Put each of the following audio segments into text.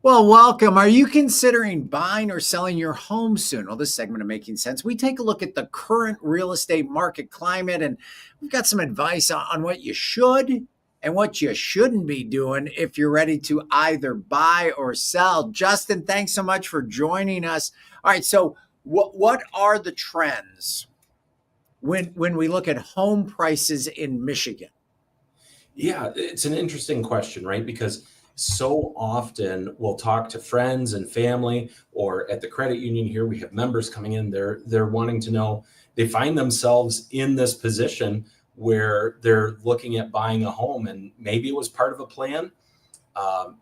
Well, welcome. Are you considering buying or selling your home soon? Well, this segment of Making Sense, we take a look at the current real estate market climate, and we've got some advice on what you should and what you shouldn't be doing if you're ready to either buy or sell. Justin, thanks so much for joining us. All right, so what are the trends when we look at home prices in Michigan? Yeah, it's an interesting question, right? Because so often we'll talk to friends and family, or at the credit union here, we have members coming in. They're wanting to know. They find themselves in this position where they're looking at buying a home, and maybe it was part of a plan.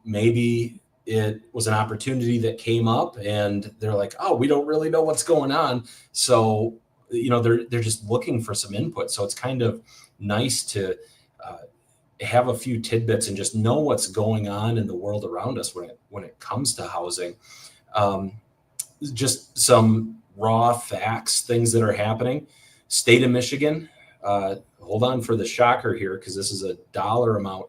Maybe it was an opportunity that came up, and they're like, "Oh, we don't really know what's going on." So, they're just looking for some input. So it's kind of nice to uh, have a few tidbits and just know what's going on in the world around us when it comes to housing. Um, just some raw facts, things that are happening. State of Michigan. Hold on for the shocker here, because this is a dollar amount.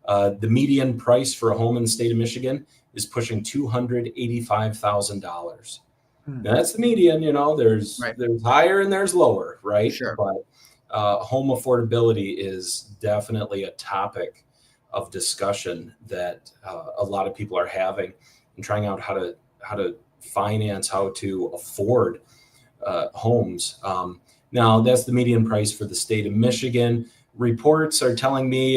The median price for a home in the state of Michigan is pushing $285,000. Hmm. Now, that's the median. There's Right. there's higher and there's lower, right? Sure. But home affordability is definitely a topic of discussion that a lot of people are having and trying out how to finance, how to afford homes. Now, that's the median price for the state of Michigan. Reports are telling me,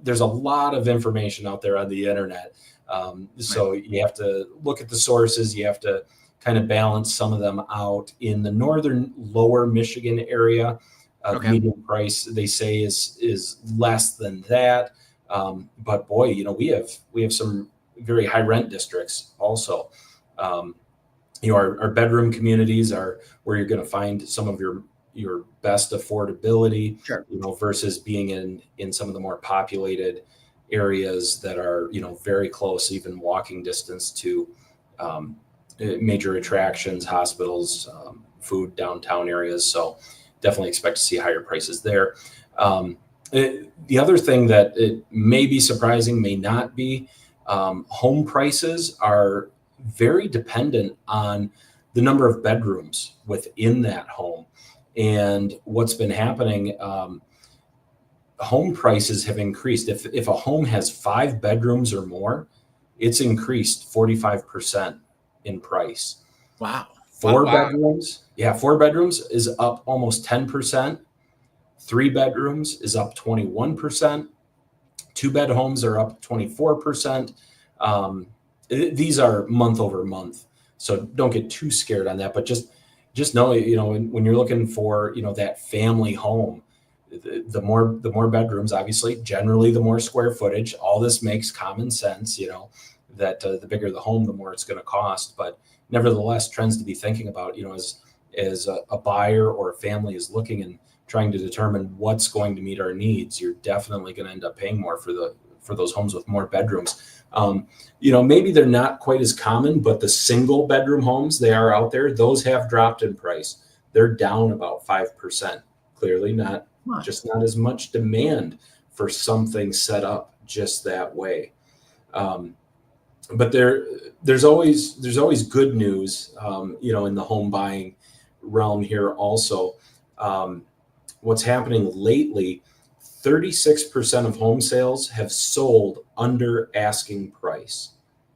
there's a lot of information out there on the internet. Right. So you have to look at the sources. You have to kind of balance some of them out. In the northern lower Michigan area, the Okay. median price they say is less than that. But boy, we have some very high rent districts also. Um, our bedroom communities are where you're going to find some of your best affordability, Sure. versus being in some of the more populated areas that are, very close, even walking distance to um, major attractions, hospitals, downtown areas. So definitely expect to see higher prices there. The other thing that it may be surprising, may not be, home prices are very dependent on the number of bedrooms within that home. And what's been happening, home prices have increased. If a home has 5 bedrooms or more, it's increased 45% in price. Wow. Wow. Four Wow. bedrooms, yeah, 4 bedrooms is up almost 10%. 3 bedrooms is up 21%. 2 bed homes are up 24%. Um, these are month over month. So don't get too scared on that, but just know, when you're looking for, that family home, the more bedrooms, obviously, generally the more square footage. All this makes common sense, that the bigger the home, the more it's going to cost. But nevertheless, trends to be thinking about, as a buyer or a family is looking and trying to determine what's going to meet our needs, you're definitely going to end up paying more for those homes with more bedrooms. Maybe they're not quite as common, but the single bedroom homes, they are out there. Those have dropped in price. They're down about 5%. Clearly Huh. just not as much demand for something set up just that way. Um, but there's always good news, in the home buying realm here also. Um, what's happening lately, 36% of home sales have sold under asking price.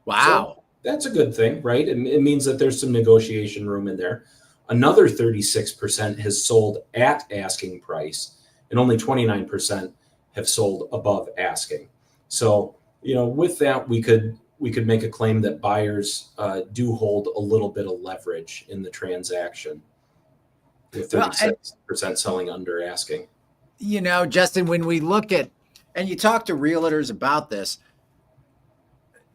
So Wow. that's a good thing, right? It means that there's some negotiation room in there. Another 36% has sold at asking price, and only 29% have sold above asking. So, with that, we could make a claim that buyers do hold a little bit of leverage in the transaction, with Well, and 36% selling under asking. Justin, when we look at and you talk to realtors about this,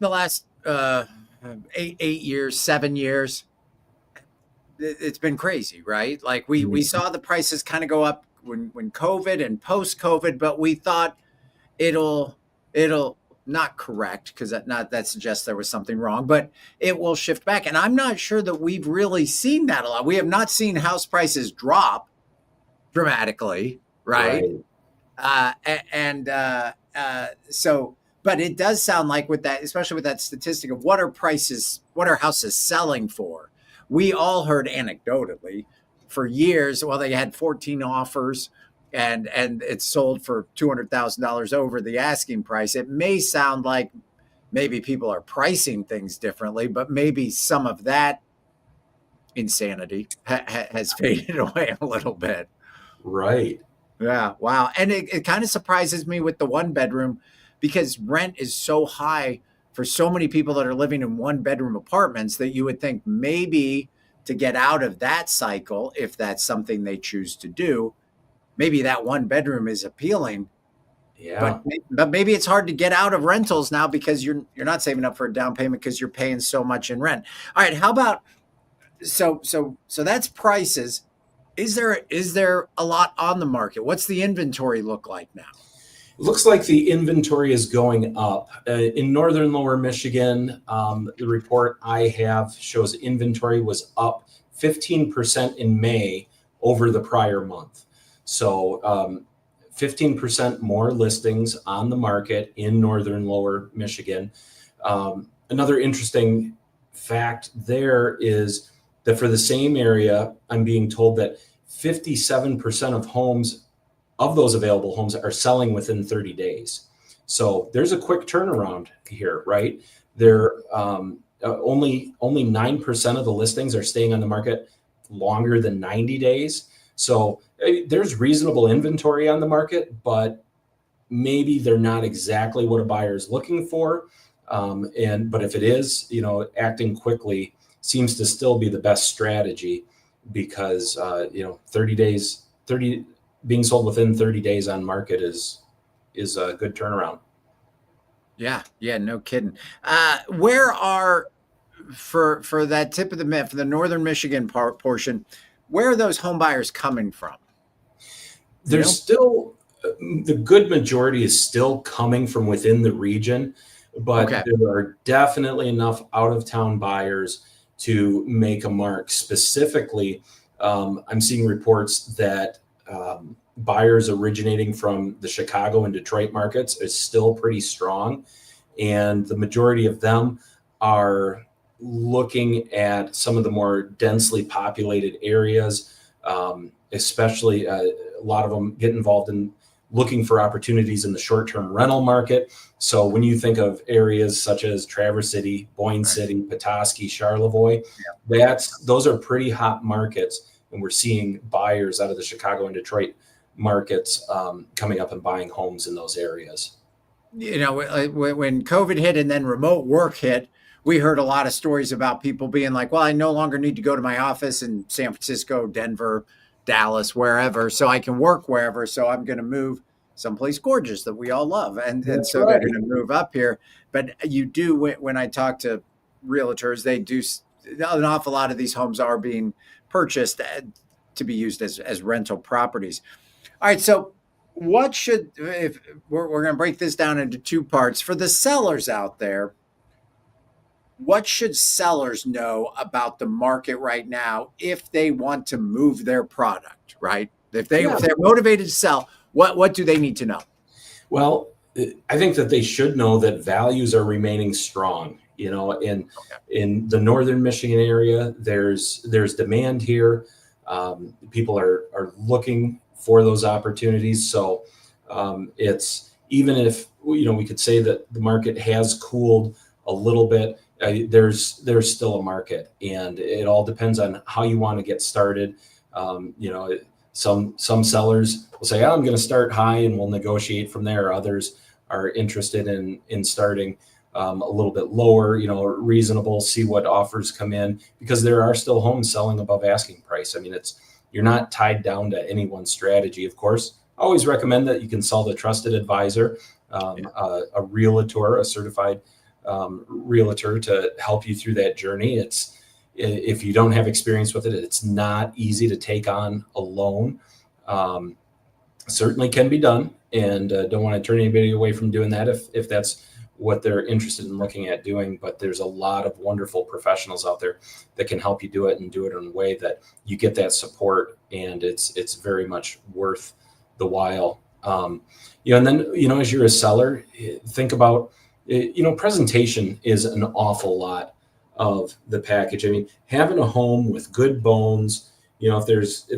the last 8 years, 7 years, it's been crazy, right? Like we Mhm. saw the prices kind of go up when COVID and post COVID, but we thought it'll not correct because that suggests there was something wrong, but it will shift back. And I'm not sure that we've really seen that a lot. We have not seen house prices drop dramatically, right? Right. So But it does sound like with that, especially with that statistic of what are houses selling for? We all heard anecdotally for years, well, they had 14 offers and it sold for $200,000 over the asking price. It may sound like maybe people are pricing things differently, but maybe some of that insanity has faded away a little bit. Right. Yeah. Wow. And it kind of surprises me with the one bedroom because rent is so high for so many people that are living in one bedroom apartments that you would think maybe to get out of that cycle, if that's something they choose to do, maybe that one bedroom is appealing. Yeah. But maybe it's hard to get out of rentals now because you're not saving up for a down payment because you're paying so much in rent. All right, how about so that's prices. Is there a lot on the market? What's the inventory look like now? It looks like the inventory is going up. In northern lower Michigan, the report I have shows inventory was up 15% in May over the prior month. So 15% more listings on the market in northern lower Michigan. Another interesting fact there is that for the same area, I'm being told that 57% of homes, of those available homes, are selling within 30 days. So there's a quick turnaround here, right? There only 9% of the listings are staying on the market longer than 90 days. So there's reasonable inventory on the market, but maybe they're not exactly what a buyer is looking for. But if it is, acting quickly seems to still be the best strategy because 30 being sold within 30 days on market is a good turnaround. Yeah, no kidding. Where are for that tip of the for the northern Michigan portion, where are those home buyers coming from? There's still the good majority is still coming from within the region, but Okay. there are definitely enough out of town buyers to make a mark. Specifically, I'm seeing reports that buyers originating from the Chicago and Detroit markets is still pretty strong. And the majority of them are looking at some of the more densely populated areas, especially a lot of them get involved in looking for opportunities in the short-term rental market. So when you think of areas such as Traverse City, Boyne City, Petoskey, Charlevoix, those are pretty hot markets. And we're seeing buyers out of the Chicago and Detroit markets coming up and buying homes in those areas. When COVID hit and then remote work hit, we heard a lot of stories about people being like, well, I no longer need to go to my office in San Francisco, Denver, Dallas, wherever, so I can work wherever. So I'm going to move someplace gorgeous that we all love. And so they're going to move up here. But you do, when I talk to realtors, they do, an awful lot of these homes are being purchased to be used as rental properties. All right. So what should, if we're going to break this down into two parts for the sellers out there, what should sellers know about the market right now if they want to move their product, right? If they're motivated to sell, what do they need to know? Well, I think that they should know that values are remaining strong. In the northern Michigan area, there's demand here. People are looking for those opportunities. So it's, even if we could say that the market has cooled a little bit, there's still a market, and it all depends on how you want to get started. Some sellers will say, I'm going to start high and we'll negotiate from there. Others are interested in starting a little bit lower, reasonable, see what offers come in, because there are still homes selling above asking price. I mean, you're not tied down to any one strategy. Of course, I always recommend that you consult a trusted advisor, a realtor, a certified realtor, to help you through that journey. If you don't have experience with it, it's not easy to take on alone. Certainly can be done, and don't want to turn anybody away from doing that if that's what they're interested in looking at doing. But there's a lot of wonderful professionals out there that can help you do it, and do it in a way that you get that support, and it's very much worth the while And then, as you're a seller, think about, presentation is an awful lot of the package. I mean, having a home with good bones, if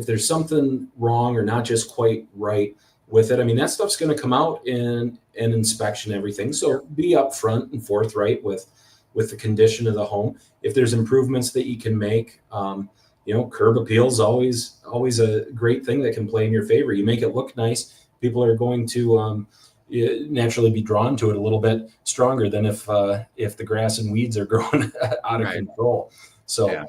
there's something wrong or not just quite right with it, I mean, that stuff's going to come out in an inspection, everything. So be upfront and forthright with the condition of the home. If there's improvements that you can make, curb appeal is always a great thing that can play in your favor. You make it look nice, people are going to naturally be drawn to it a little bit stronger than if the grass and weeds are growing out of control. So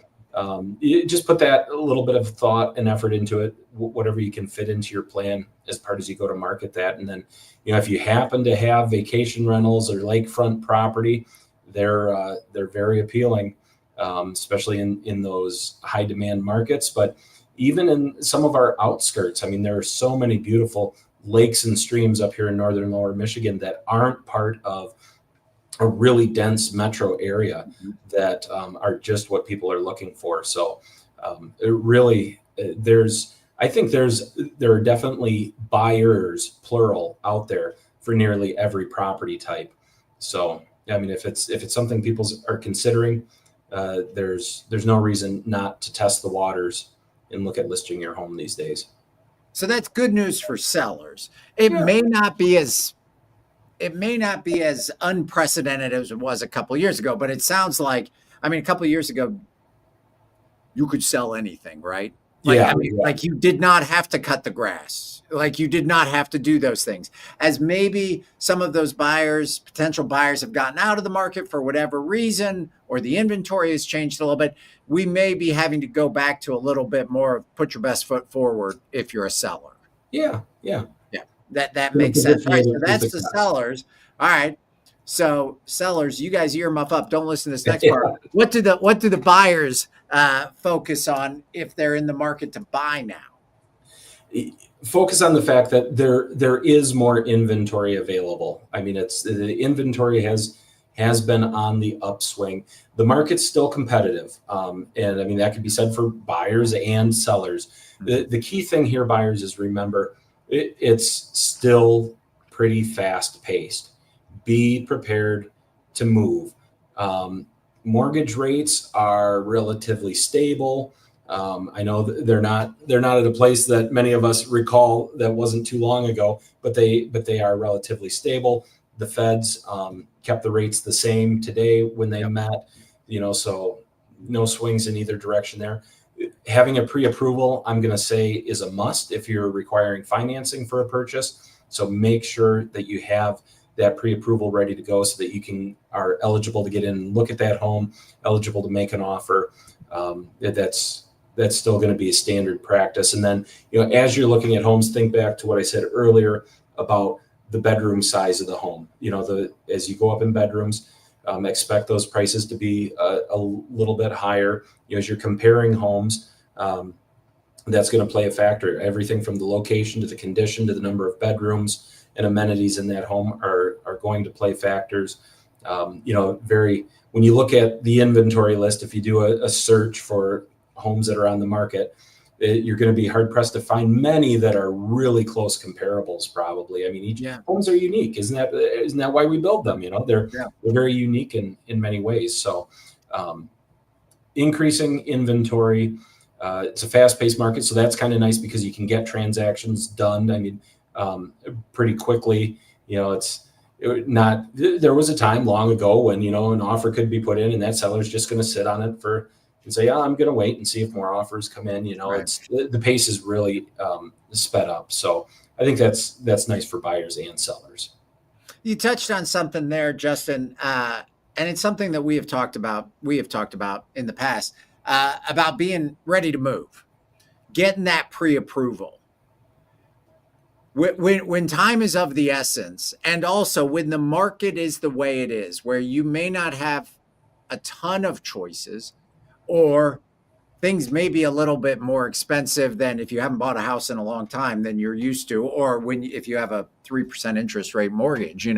you just put that a little bit of thought and effort into it, whatever you can fit into your plan as part as you go to market that. And then, if you happen to have vacation rentals or lakefront property, they're very appealing, especially in those high demand markets. But even in some of our outskirts, I mean, there are so many beautiful lakes and streams up here in northern lower Michigan that aren't part of a really dense metro area that are just what people are looking for. So it really, there are definitely buyers, plural, out there for nearly every property type. So, I mean, if it's something people are considering, there's no reason not to test the waters and look at listing your home these days. So that's good news for sellers. It may not be as unprecedented as it was a couple of years ago, but it sounds like, I mean, a couple of years ago, you could sell anything, right? Like you did not have to cut the grass. Like you did not have to do those things. As maybe some of those potential buyers have gotten out of the market for whatever reason, or the inventory has changed a little bit, we may be having to go back to a little bit more of put your best foot forward if you're a seller. Yeah. That makes sense. Right. So that's the sellers. All right. So sellers, you guys earmuff up. Don't listen to this next part. What do the buyers focus on if they're in the market to buy now? Focus on the fact that there is more inventory available. I mean, the inventory has been on the upswing. The market's still competitive, and I mean that could be said for buyers and sellers. The key thing here, buyers, is remember it's still pretty fast paced. Be prepared to move. Mortgage rates are relatively stable. I know they're not at a place that many of us recall that wasn't too long ago, but they are relatively stable. The Feds kept the rates the same today when they met, so no swings in either direction there. Having a pre-approval, I'm going to say, is a must if you're requiring financing for a purchase. So make sure that you have that pre-approval ready to go so that are eligible to get in and look at that home, eligible to make an offer. That's still going to be a standard practice. And then, as you're looking at homes, think back to what I said earlier about the bedroom size of the home. As you go up in bedrooms, expect those prices to be a little bit higher. As you're comparing homes, that's going to play a factor. Everything from the location to the condition to the number of bedrooms and amenities in that home are going to play factors. When you look at the inventory list, if you do a search for homes that are on the market, you're going to be hard pressed to find many that are really close comparables. Probably, I mean, homes are unique. Isn't that why we build them? They're very unique in many ways. So, increasing inventory. It's a fast-paced market, so that's kind of nice because you can get transactions done. I mean, pretty quickly. There was a time long ago when an offer could be put in, and that seller's just going to sit on it and say, I'm going to wait and see if more offers come in. It's the pace is really sped up. So I think that's nice for buyers and sellers. You touched on something there, Justin, and it's something that we have talked about in the past, about being ready to move, getting that pre-approval. When time is of the essence, and also when the market is the way it is, where you may not have a ton of choices, or things may be a little bit more expensive than if you haven't bought a house in a long time than you're used to, or if you have a 3% interest rate mortgage.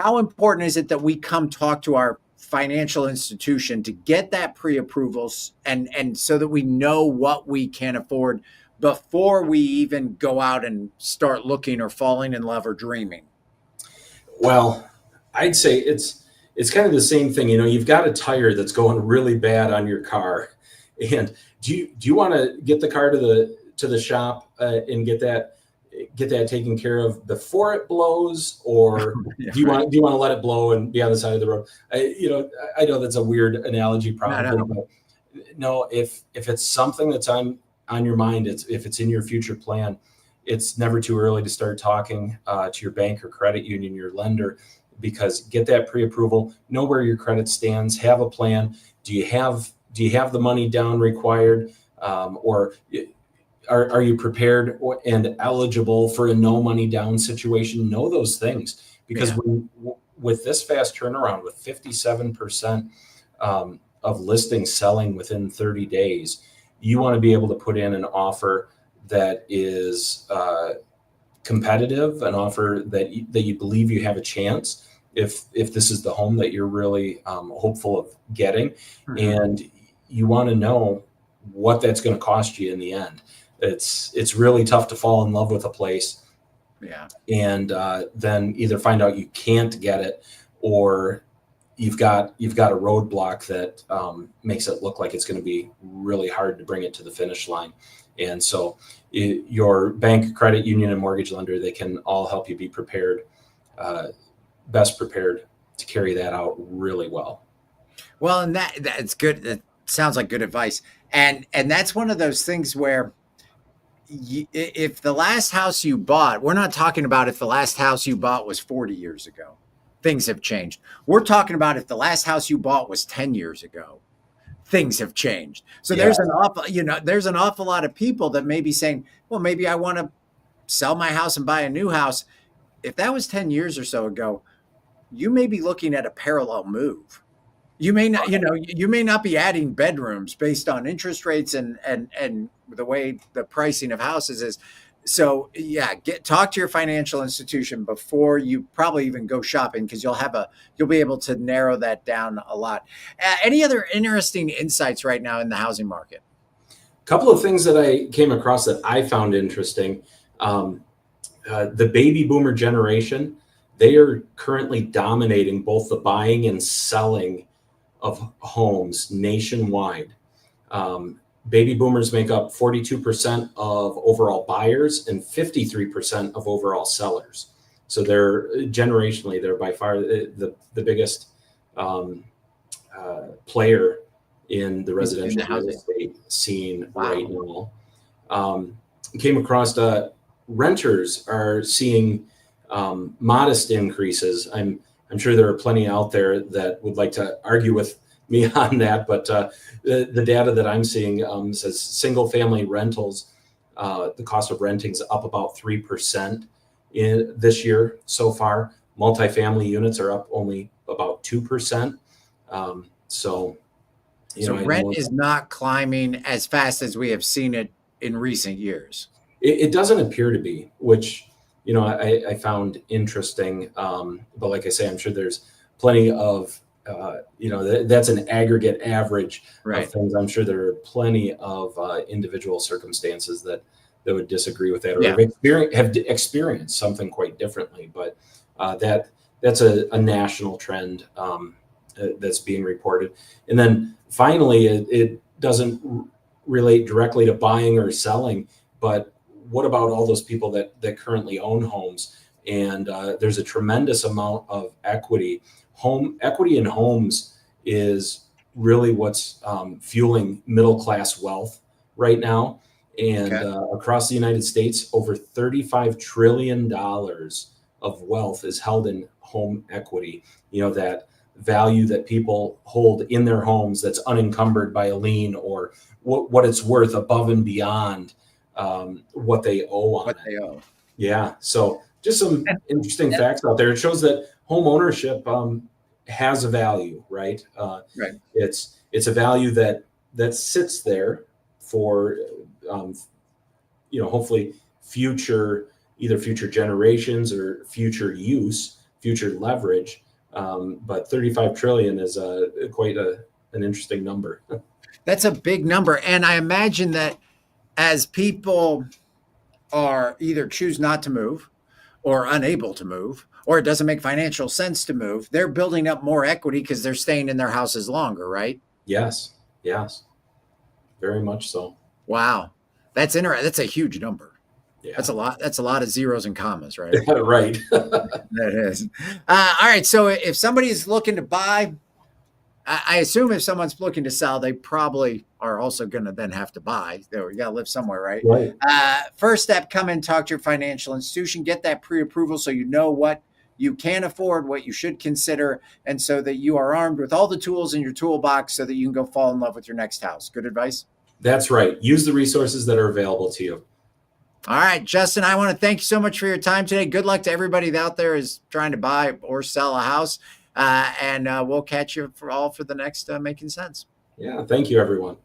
How important is it that we come talk to our financial institution to get that pre-approvals and so that we know what we can afford before we even go out and start looking or falling in love or dreaming? Well, I'd say it's kind of the same thing. You know, you've got a tire that's going really bad on your car, and do you want to get the car to the shop and get that taken care of before it blows, or Yeah, do you want to let it blow and be on the side of the road? I know that's a weird analogy, no, probably, no. but no, if it's something that's on your mind, if it's in your future plan, it's never too early to start talking to your bank or credit union, your lender, because get that pre-approval, know where your credit stands, have a plan. Do you have the money down required, or are you prepared and eligible for a no money down situation? Know those things, because Yeah, with this fast turnaround, with 57% of listings selling within 30 days, you want to be able to put in an offer that is competitive, an offer that you believe you have a chance if this is the home that you're really hopeful of getting, hmm, and you want to know what that's going to cost you in the end. It's really tough to fall in love with a place yeah. and then either find out you can't get it, or you've got a roadblock that makes it look like it's going to be really hard to bring it to the finish line. And so your bank, credit union, and mortgage lender, they can all help you be prepared, uh, best prepared to carry that out really well. Well, and that's good. That sounds like good advice. And that's one of those things where if the last house you bought, we're not talking about if the last house you bought was 40 years ago. Things have changed. We're talking about if the last house you bought was 10 years ago. Things have changed. So Yeah. there's an awful lot of people that may be saying, well, maybe I want to sell my house and buy a new house. If that was 10 years or so ago, you may be looking at a parallel move. You may not, you may not be adding bedrooms based on interest rates and the way the pricing of houses is. So yeah, talk to your financial institution before you probably even go shopping, because you'll be able to narrow that down a lot. Any other interesting insights right now in the housing market? Couple of things that I came across that I found interesting. Um, the baby boomer generation, they are currently dominating both the buying and selling of homes nationwide. Baby boomers make up 42% of overall buyers and 53% of overall sellers. So they're generationally, they're by far the biggest um, player in the In the residential real housing? estate scene right Wow. now. Um, Came across renters are seeing modest increases. I'm sure there are plenty out there that would like to argue with me on that, but the data that I'm seeing says single family rentals, the cost of renting is up about 3% in this year so far. Multifamily units are up only about 2%. So, So I rent know is not climbing as fast as we have seen it in recent years. it doesn't appear to be, which I found interesting. But like I say, I'm sure there's plenty of that's an aggregate average of Right. things. I'm sure there are plenty of individual circumstances that would disagree with that, or Yeah. have experienced something quite differently. But that's a national trend that's being reported. And then finally, it doesn't relate directly to buying or selling, but what about all those people that currently own homes? And there's a tremendous amount of equity. Home equity in homes is really what's fueling middle class wealth right now. And Okay. across the United States, over $35 trillion of wealth is held in home equity. That value that people hold in their homes that's unencumbered by a lien, or what it's worth above and beyond what they owe on What it. they owe. Yeah. So just some And, interesting and- facts out there. It shows that home ownership has a value, right? right. It's a value that sits there for um, hopefully either future generations or future use, future leverage. But 35 trillion is quite an interesting number. That's a big number. And I imagine that as people are either choose not to move or unable to move, or it doesn't make financial sense to move, they're building up more equity because they're staying in their houses longer, right? Yes. Yes. Very much so. Wow. That's interesting. That's a huge number. Yeah. That's a lot. That's a lot of zeros and commas, right? Right. That is. All right. So if somebody's looking to buy, I assume if someone's looking to sell, they probably are also going to then have to buy. You got to live somewhere, right? Right. First step, come in, talk to your financial institution, get that pre-approval so you know what you can afford, what you should consider, and so that you are armed with all the tools in your toolbox so that you can go fall in love with your next house. Good advice? That's right. Use the resources that are available to you. All right, Justin, I want to thank you so much for your time today. Good luck to everybody out there is trying to buy or sell a house. And we'll catch you for the next Making Sense. Yeah. Thank you, everyone.